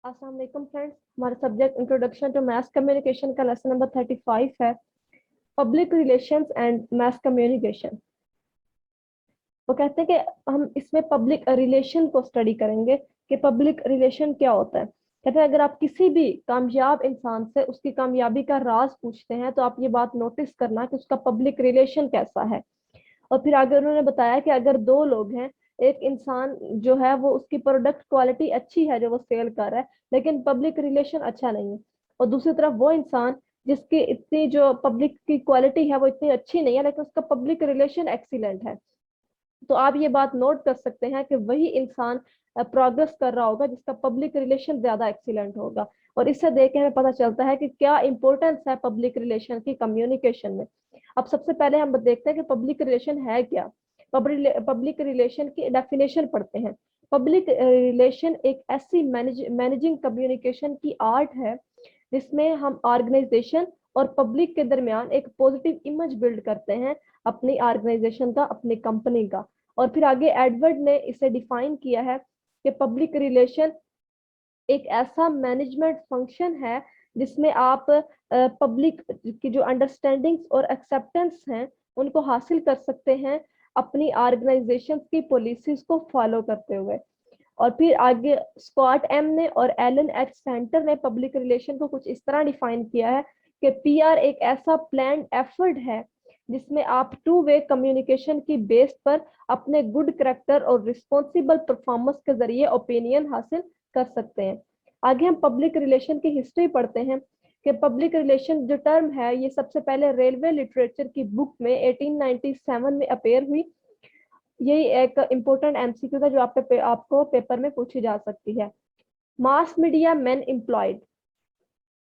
अस्सलाम वालेकुम फ्रेंड्स। हमारा subject introduction to mass communication का लेसन नंबर 35 है, public relations and mass communication. वो कहते हैं कि हम इसमें पब्लिक रिलेशन को स्टडी करेंगे कि पब्लिक रिलेशन क्या होता है। कहते हैं अगर आप किसी भी कामयाब इंसान से उसकी कामयाबी का राज पूछते हैं तो आप ये बात नोटिस करना कि उसका पब्लिक रिलेशन कैसा है। और फिर आगे उन्होंने बताया कि अगर दो लोग हैं, एक इंसान जो है वो उसकी प्रोडक्ट क्वालिटी अच्छी है जो वो सेल कर रहा है, लेकिन पब्लिक रिलेशन अच्छा नहीं है, और दूसरी तरफ वो इंसान जिसकी इतनी जो पब्लिक की क्वालिटी है वो इतनी अच्छी नहीं है लेकिन उसका पब्लिक रिलेशन एक्सीलेंट है, तो आप ये बात नोट कर सकते हैं कि वही इंसान प्रोग्रेस कर रहा होगा जिसका पब्लिक रिलेशन ज्यादा एक्सीलेंट होगा। और इससे देख के हमें पता चलता है कि क्या इंपॉर्टेंस है पब्लिक रिलेशन की कम्युनिकेशन में। अब सबसे पहले हम देखते हैं कि पब्लिक रिलेशन है क्या। पब्लिक रिलेशन की डेफिनेशन पढ़ते हैं। पब्लिक रिलेशन एक ऐसी मैनेजिंग कम्युनिकेशन की आर्ट है जिसमें हम ऑर्गेनाइजेशन और पब्लिक के दरमियान एक पॉजिटिव इमेज बिल्ड करते हैं, अपनी ऑर्गेनाइजेशन का, अपनी कंपनी का। और फिर आगे एडवर्ड ने इसे डिफाइन किया है कि पब्लिक रिलेशन एक ऐसा मैनेजमेंट फंक्शन है जिसमें आप पब्लिक की जो अंडरस्टैंडिंग्स और एक्सेप्टेंस हैं उनको हासिल कर सकते हैं अपनी ऑर्गेनाइजेशन की पॉलिसीज को फॉलो करते हुए। और फिर आगे स्कॉट एम ने और एलन एच सेंटर ने पब्लिक रिलेशन को कुछ इस तरह डिफाइन किया है कि पीआर एक ऐसा प्लान्ड एफर्ट है जिसमें आप टू वे कम्युनिकेशन की बेस पर अपने गुड करेक्टर और रिस्पॉन्सिबल परफॉर्मेंस के जरिए ओपिनियन हासिल कर सकते हैं। आगे हम पब्लिक रिलेशन की हिस्ट्री पढ़ते हैं कि पब्लिक रिलेशन जो टर्म है ये सबसे पहले रेलवे लिटरेचर की बुक में 1897 में अपेयर हुई। यही एक इम्पोर्टेंट एमसीक्यू था जो आपको पेपर में पूछी जा सकती है। Mass media man employed.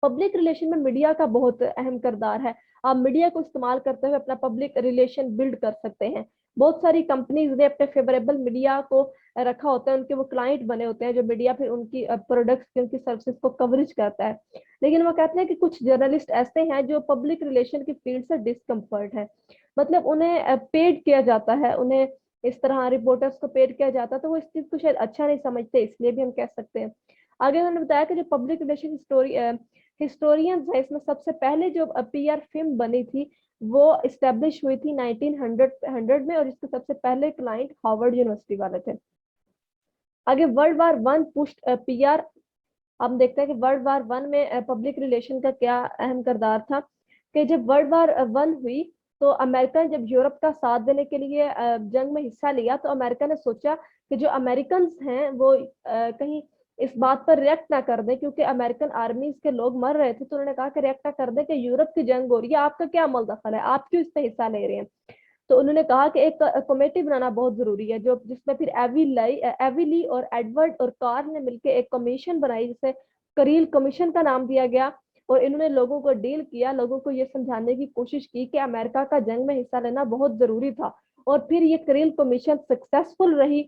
Public relation में मीडिया का बहुत अहम किरदार है। आप मीडिया को इस्तेमाल करते हुए अपना पब्लिक रिलेशन बिल्ड कर सकते हैं। बहुत सारी कंपनीज ने अपने फेवरेबल मीडिया को रखा होता है, उनके वो क्लाइंट बने होते हैं जो मीडिया फिर उनकी प्रोडक्ट्स की, उनकी सर्विसेज को कवरेज करता है। लेकिन वो कहते हैं कि कुछ जर्नलिस्ट ऐसे हैं जो पब्लिक रिलेशन की फील्ड से डिस्कम्फर्ट है, मतलब उन्हें पेड किया जाता है, उन्हें इस तरह रिपोर्टर्स को पेड किया जाता है, तो वो इस चीज को शायद अच्छा नहीं समझते, इसलिए भी हम कह सकते हैं। आगे उन्होंने बताया कि जो पब्लिक रिलेशन हिस्टोरियंस है, इसमें सबसे पहले जो पीआर फिल्म बनी थी वो इस्टेब्लिश हुई थी 1900 में, और इसके सबसे पहले क्लाइंट हार्वर्ड यूनिवर्सिटी वाले थे। आगे world war one pushed PR. हम देखते हैं कि वर्ल्ड वार वन में पब्लिक रिलेशन का क्या अहम किरदार था कि जब वर्ल्ड वार वन हुई तो अमेरिका ने जब यूरोप का साथ देने के लिए जंग में हिस्सा लिया, तो अमेरिका ने सोचा कि जो अमेरिकन हैं वो कहीं इस बात पर रिएक्ट ना कर दें, क्योंकि अमेरिकन आर्मीज के लोग मर रहे थे, तो उन्होंने कहा कि रिएक्ट ना कर दें कि यूरोप की जंग हो रही है, आपका क्या अमल दखल है, आप क्यों इसमें हिस्सा ले रहे हैं। तो उन्होंने कहा कि एक कमेटी बनाना बहुत जरूरी है, जो जिसमें फिर एविली और एडवर्ड और कार ने मिलकर एक कमीशन बनाई जिसे करील कमीशन का नाम दिया गया। और इन्होंने लोगों को डील किया, लोगों को ये समझाने की कोशिश की कि अमेरिका का जंग में हिस्सा लेना बहुत जरूरी था। और फिर ये करील कमीशन सक्सेसफुल रही।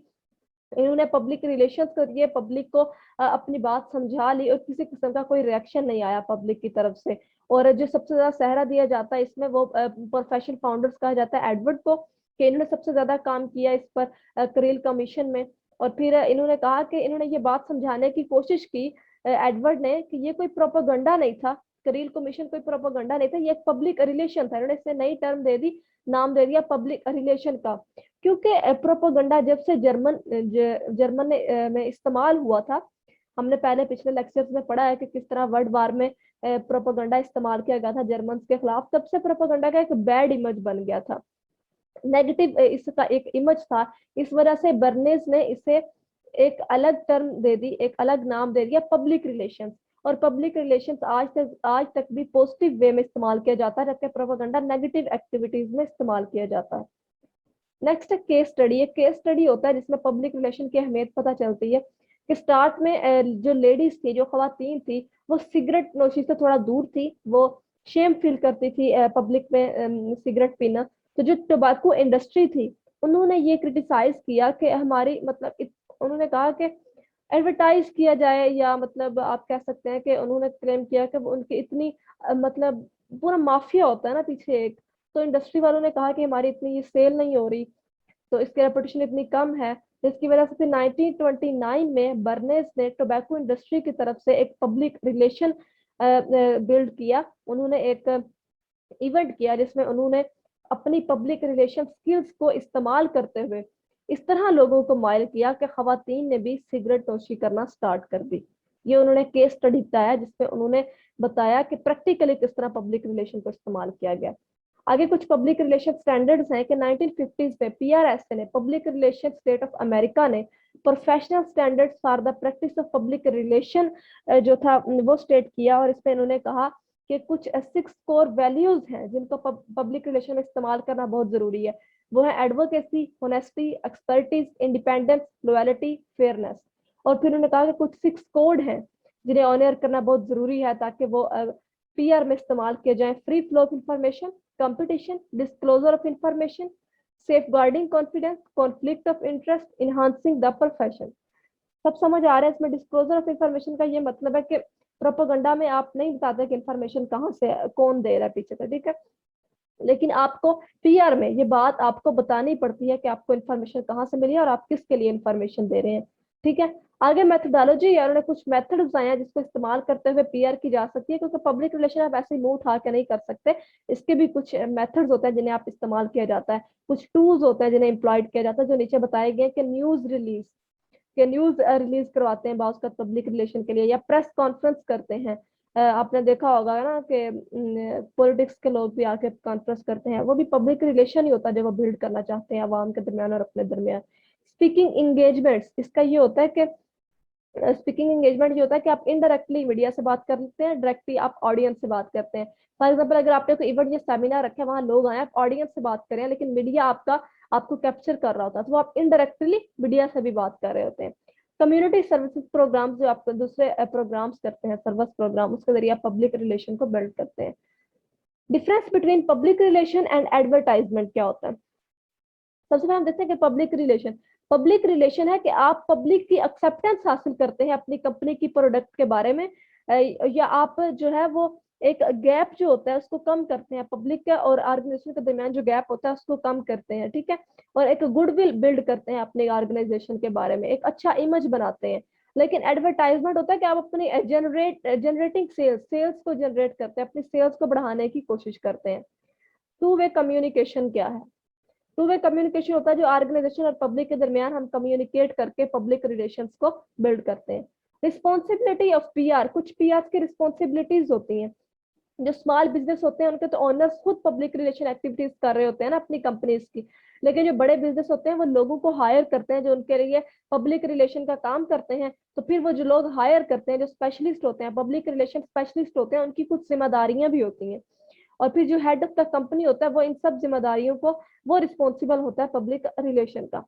इन्होंने पब्लिक रिलेशंस करिए, पब्लिक को अपनी बात समझा ली और किसी किस्म का कोई रिएक्शन नहीं आया पब्लिक की तरफ से। और जो सबसे ज्यादा सहरा दिया जाता है इसमें वो प्रोफेशनल फाउंडर्स कहा जाता है एडवर्ड को, कि इन्होंने सबसे ज्यादा काम किया इस पर करील कमीशन में। और फिर इन्होंने कहा कि इन्होंने ये बात समझाने की कोशिश की एडवर्ड ने कि ये कोई प्रोपागंडा नहीं था, करील कमीशन कोई प्रोपागंडा नहीं था, ये एक पब्लिक रिलेशन था। इन्होंने इसे नई टर्म दे दी, नाम दे दिया पब्लिक रिलेशन का। क्योंकि प्रोपोगंडा जब से जर्मन में इस्तेमाल हुआ था, हमने पहले पिछले लेक्चर्स में पढ़ा है कि किस तरह वर्ल्ड वार में प्रोपोगंडा इस्तेमाल किया गया था जर्मन के खिलाफ, तब से प्रोपोगंडा का एक बैड इमेज बन गया था, नेगेटिव इसका एक इमेज था। इस वजह से बर्नेज ने इसे एक अलग टर्म दे दी, एक अलग नाम दे दिया, पब्लिक रिलेशंस। और पब्लिक रिलेशंस आज तक भी पॉजिटिव वे में इस्तेमाल किया जाता है, जबकि प्रोपोगंडा नेगेटिव एक्टिविटीज में इस्तेमाल किया जाता है। Next case study. एक केस स्टडी होता है जिसमें पब्लिक रिलेशन की अहमियत पता चलती है कि स्टार्ट में जो लेडीज थी, जो खवातीन थी, वो सिगरेट नोशी से थोड़ा दूर थी, वो शेम फील करती थी पब्लिक में सिगरेट पीना। तो जो टोबैको इंडस्ट्री थी उन्होंने ये क्रिटिसाइज किया कि हमारी मतलब उन्होंने कहा कि एडवर्टाइज किया जाए, या मतलब आप कह सकते हैं कि उन्होंने क्लेम किया कि वो उनकी इतनी मतलब पूरा माफिया होता है ना पीछे एक, तो इंडस्ट्री वालों ने कहा कि हमारी इतनी ये सेल नहीं हो रही, तो इसकी रेपुटेशन इतनी कम है, जिसकी वजह से फिर 1929 में बर्नेस ने टोबैको इंडस्ट्री की तरफ से एक पब्लिक रिलेशन बिल्ड किया। उन्होंने एक इवेंट किया जिसमें उन्होंने अपनी पब्लिक रिलेशन स्किल्स को इस्तेमाल करते हुए इस तरह लोगों को माइल किया कि खवातीन ने भी सिगरेट नोशी करना स्टार्ट कर दी। ये उन्होंने केस स्टडी बताया जिसमें उन्होंने बताया कि प्रैक्टिकली किस तरह पब्लिक रिलेशन को इस्तेमाल किया गया। आगे कुछ पब्लिक रिलेशन स्टैंडर्ड्स हैं कि 1950s में पीआरएसए ने, public relation state of America ने, professional standards for the practice of public relation जो था वो स्टेट किया, और इसमें इन्होंने कहा कि कुछ 6 कोर वैल्यूज हैं जिनको पब्लिक रिलेशन में इस्तेमाल करना बहुत जरूरी है। वो है advocacy, honesty, expertise, independence, loyalty, fairness. और फिर उन्होंने कहा कि कुछ 6 कोड हैं जिन्हें ऑनर करना बहुत जरूरी है ताकि वो पीआर में इस्तेमाल किए जाए। Free flow of information, competition, disclosure of information, safeguarding confidence, conflict of interest, enhancing the profession. सब समझ आ रहा है इसमें। डिस्क्लोजर ऑफ इंफॉर्मेशन का ये मतलब है कि प्रोपेगेंडा में आप नहीं बताते कि इंफॉर्मेशन कहाँ से, कौन दे रहा है पीछे से, ठीक है, लेकिन आपको पीआर में ये बात आपको बतानी पड़ती है कि आपको इन्फॉर्मेशन कहाँ से मिली है और आप किसके लिए इन्फॉर्मेशन दे रहे हैं, ठीक है। आगे मेथडोलॉजी है, उन्होंने कुछ मेथड बताए हैं जिसको इस्तेमाल करते हुए पीआर की जा सकती है, क्योंकि पब्लिक रिलेशन आप ऐसे ही मुंह उठा के नहीं कर सकते। इसके भी कुछ मेथड्स होते हैं जिन्हें आप इस्तेमाल किया जाता है, कुछ टूल्स होते हैं जिन्हें इम्प्लॉयड किया जाता है, जो नीचे बताए गए कि न्यूज रिलीज के न्यूज रिलीज करवाते हैं बाउस का पब्लिक रिलेशन के लिए, या प्रेस कॉन्फ्रेंस करते हैं। आपने देखा होगा ना कि पॉलिटिक्स के लोग भी आके कॉन्फ्रेंस करते हैं, वो भी पब्लिक रिलेशन ही होता है जो वो बिल्ड करना चाहते हैं अवाम के दरमियान और अपने दरमियान। स्पीकिंग इंगेजमेंट्स, इसका ये होता है कि स्पीकिंग एंगेजमेंट ये होता है कि आप इनडायरेक्टली मीडिया से बात करते हैं, डायरेक्टली आप ऑडियंस से बात करते हैं। फॉर एग्जाम्पल अगर आपने कोई इवेंट या सेमिनार रखा है, वहां लोग आए, आप ऑडियंस से बात करें, लेकिन मीडिया आपको कैप्चर कर रहा होता है, तो आप इनडायरेक्टली मीडिया से भी बात कर रहे होते हैं। कम्युनिटी सर्विसेज प्रोग्राम्स, जो आप दूसरे प्रोग्राम्स करते हैं, सर्विस प्रोग्राम, उसके जरिए आप पब्लिक रिलेशन को बिल्ड करते हैं। Difference between public relation and advertisement क्या होता है? सबसे पहले हम देखते हैं कि पब्लिक रिलेशन है कि आप पब्लिक की एक्सेप्टेंस हासिल करते हैं अपनी कंपनी की प्रोडक्ट के बारे में, या आप जो है वो एक गैप जो होता है उसको कम करते हैं, पब्लिक का और ऑर्गेनाइजेशन के दरमियान जो गैप होता है उसको कम करते हैं, ठीक है, और एक गुडविल बिल्ड करते हैं अपने ऑर्गेनाइजेशन के बारे में, एक अच्छा इमेज बनाते हैं। लेकिन एडवर्टाइजमेंट होता है कि आप अपनी जनरेटिंग सेल्स को जनरेट करते हैं, अपनी सेल्स को बढ़ाने की कोशिश करते हैं। टू वे कम्युनिकेशन क्या है? टू वे कम्युनिकेशन होता है जो ऑर्गेनाइजेशन और पब्लिक के दरमियान हम कम्युनिकेट करके पब्लिक रिलेशंस को बिल्ड करते हैं। रिस्पॉन्सिबिलिटी ऑफ पीआर, कुछ पीआर की रिस्पॉन्सिबिलिटीज होती हैं। जो स्मॉल बिजनेस होते हैं उनके तो ओनर्स खुद पब्लिक रिलेशन एक्टिविटीज कर रहे होते हैं ना अपनी कंपनीज की, लेकिन जो बड़े बिजनेस होते हैं वो लोगों को हायर करते हैं जो उनके लिए पब्लिक रिलेशन का काम करते हैं। तो फिर वो जो लोग हायर करते हैं, जो स्पेशलिस्ट होते हैं, पब्लिक रिलेशन स्पेशलिस्ट होते हैं, उनकी कुछ जिम्मेदारियां भी होती हैं। और फिर जो हेड ऑफ द कंपनी होता है वो इन सब जिम्मेदारियों को, वो रिस्पॉन्सिबल होता है पब्लिक रिलेशन का।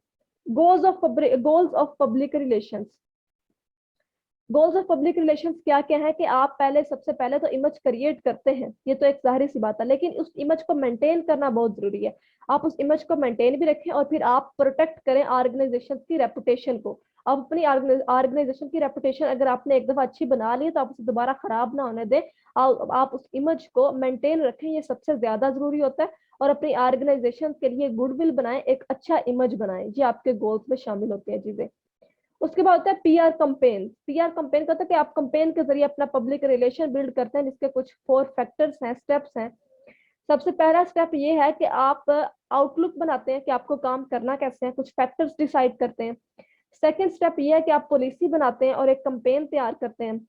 Goals of public relations, goals of public relations क्या क्या है कि आप सबसे पहले तो इमेज क्रिएट करते हैं, ये तो एक जाहिर सी बात है, लेकिन उस इमेज को मेंटेन करना बहुत जरूरी है। आप उस इमेज को मेंटेन भी रखें और फिर आप प्रोटेक्ट करें ऑर्गेनाइजेशन की रेपुटेशन को। आप अपनी ऑर्गेनाइजेशन की रेपुटेशन अगर आपने एक दफा अच्छी बना ली तो आप उसे दोबारा खराब ना होने दें। आप उस इमेज को मेंटेन रखें, ये सबसे ज्यादा जरूरी होता है। और अपनी ऑर्गेनाइजेशन के लिए गुडविल बनाएं, एक अच्छा इमेज बनाएं, ये आपके गोल्स में शामिल होती है चीजें। उसके बाद होता है पीआर कंपेन। पीआर कंपेन का होता है कि आप कंपेन के जरिए अपना पब्लिक रिलेशन बिल्ड करते हैं, जिसके कुछ 4 फैक्टर्स हैं, स्टेप्स हैं। सबसे पहला स्टेप ये है कि आप आउटलुक बनाते हैं कि आपको काम करना कैसे है, कुछ फैक्टर्स डिसाइड करते हैं। सेकंड स्टेप ये है कि आप पॉलिसी बनाते हैं और एक कंपेन तैयार करते हैं।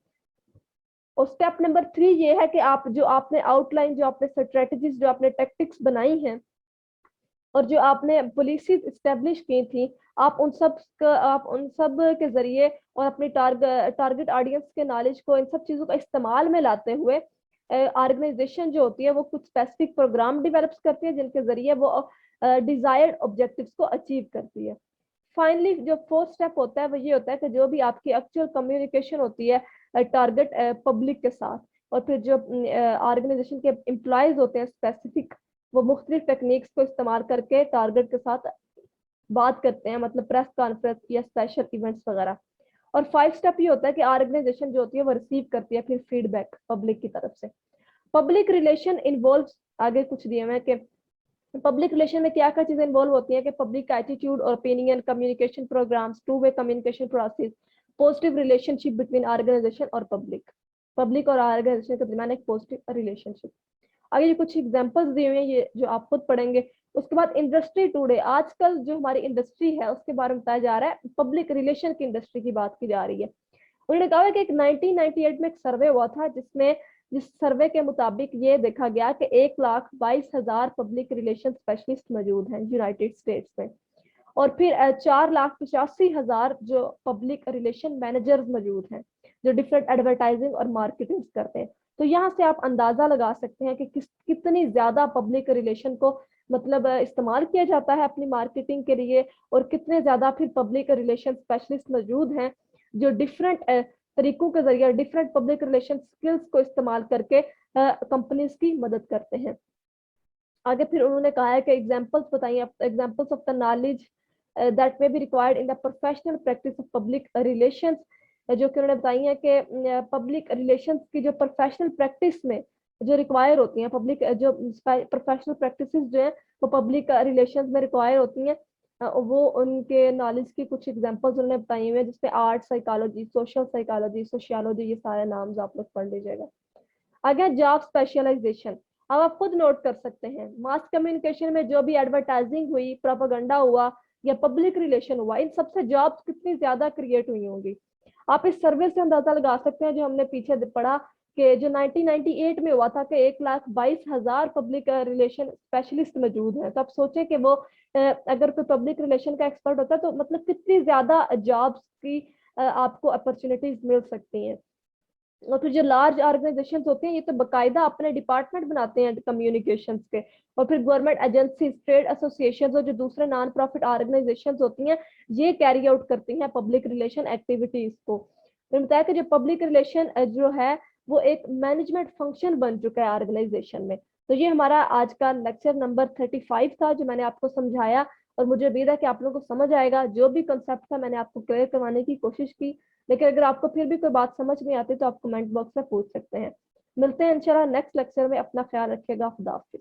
और स्टेप नंबर 3 ये है कि आप जो आपने आउटलाइन, जो आपने स्ट्रेटजीज, जो आपने टेक्टिक्स बनाई हैं और जो आपने पॉलिसीज स्टेब्लिश की थी, आप उन सब के जरिए और अपनी टारगेट ऑडियंस के नॉलेज को, इन सब चीजों का इस्तेमाल में लाते हुए ऑर्गेनाइजेशन जो होती है वो कुछ स्पेसिफिक प्रोग्राम डेवलप करती है जिनके जरिए वो डिजायर्ड ऑब्जेक्टिव्स को अचीव करती है। फाइनली जो फोर्थ स्टेप होता है वो ये होता है कि जो भी आपकी एक्चुअल कम्युनिकेशन होती है टारगेट पब्लिक के साथ, और फिर जो ऑर्गेनाइजेशन के एम्प्लॉयज होते हैं स्पेसिफिक, वो मुख्तलिफ टेक्निक्स को इस्तेमाल करके टारगेट के साथ बात करते हैं, मतलब प्रेस कॉन्फ्रेंस या स्पेशल इवेंट्स वगैरह। और 5 स्टेप ये होता है कि ऑर्गेनाइजेशन जो होती है वो रिसीव करती है फिर फीडबैक पब्लिक की तरफ से। पब्लिक रिलेशन इन्वॉल्व, आगे कुछ दिए हुए हैं कि पब्लिक रिलेशन में क्या क्या चीजें इन्वॉल्व होती हैं कि पब्लिक एटीट्यूड और opinion, communication programs, two way communication process, positive relationship between organisation और पब्लिक, पब्लिक और ऑर्गेनाइजेशन के दरमियान एक पॉजिटिव रिलेशनशिप। आगे ये कुछ एग्जांपल्स दिए हुए हैं, ये जो आप खुद पढ़ेंगे। उसके बाद इंडस्ट्री टुडे, आजकल जो हमारी इंडस्ट्री है उसके बारे में बताया जा रहा है, पब्लिक रिलेशन की इंडस्ट्री की बात की जा रही है। उन्होंने कहा है कि एक 1998 में एक सर्वे हुआ था जिसमें, जिस सर्वे के मुताबिक ये देखा गया कि 1,22,000 पब्लिक रिलेशन स्पेशलिस्ट मौजूद हैं यूनाइटेड स्टेट्स में, और फिर 4,85,000 जो पब्लिक रिलेशन मैनेजर्स मौजूद हैं जो डिफरेंट एडवर्टाइजिंग और मार्केटिंग करते हैं। तो यहाँ से आप अंदाजा लगा सकते हैं कि कितनी ज्यादा पब्लिक रिलेशन को मतलब इस्तेमाल किया जाता है अपनी मार्केटिंग के लिए, और कितने ज्यादा फिर पब्लिक रिलेशन स्पेशलिस्ट मौजूद हैं जो डिफरेंट तरीकों के जरिए डिफरेंट पब्लिक रिलेशन स्किल्स को इस्तेमाल करके कंपनीज की मदद करते हैं। आगे फिर उन्होंने कहा है कि एग्जांपल्स बताइए, examples of the knowledge that may be required in the professional practice of public relations, जो कि उन्होंने बताई है कि पब्लिक रिलेशंस की जो प्रोफेशनल प्रैक्टिस में जो रिक्वायर होती हैं, पब्लिक जो प्रोफेशनल प्रैक्टिसेस जो है वो पब्लिक रिलेशंस में रिक्वायर होती हैं, वो उनके नॉलेज की कुछ एग्जांपल्स उन्होंने बताई हुई है, जिसपे art psychology, social psychology, sociology, ये सारे नाम आप लोग पढ़ लीजिएगा। आगे जॉब स्पेशलाइजेशन, अब आप खुद नोट कर सकते हैं मास कम्युनिकेशन में जो भी एडवर्टाइजिंग हुई, प्रोपेगेंडा हुआ या पब्लिक रिलेशन हुआ, इन सबसे जॉब्स कितनी ज्यादा क्रिएट हुई होंगी। आप इस सर्वे से अंदाजा लगा सकते हैं जो हमने पीछे पढ़ा कि जो 1998 में हुआ था कि 1,22,000 पब्लिक रिलेशन स्पेशलिस्ट मौजूद हैं। तो आप सोचें कि वो अगर कोई पब्लिक रिलेशन का एक्सपर्ट होता है तो मतलब कितनी ज्यादा जॉब्स की आपको अपॉर्चुनिटीज मिल सकती हैं। और फिर जो लार्ज ऑर्गेनाइजेशंस होते हैं ये तो बकायदा अपने डिपार्टमेंट बनाते हैं कम्युनिकेशंस के, और फिर गवर्नमेंट एजेंसीज, ट्रेड एसोसिएशंस और जो दूसरे नॉन प्रॉफिट ऑर्गेनाइजेशंस होती हैं ये कैरी आउट करती हैं पब्लिक रिलेशन एक्टिविटीज को। मैंने बताया कि जो पब्लिक रिलेशन जो है वो एक मैनेजमेंट फंक्शन बन चुका है ऑर्गेनाइजेशन में। तो ये हमारा आज का लेक्चर नंबर 35 था जो मैंने आपको समझाया, और मुझे उम्मीद है कि आप लोगों को समझ आएगा। जो भी कंसेप्ट था मैंने आपको क्लियर करवाने की कोशिश की, लेकिन अगर आपको फिर भी कोई बात समझ नहीं आती तो आप कमेंट बॉक्स में पूछ सकते हैं। मिलते हैं इंशाल्लाह नेक्स्ट लेक्चर में, अपना ख्याल रखिएगा, खुदा हाफिज।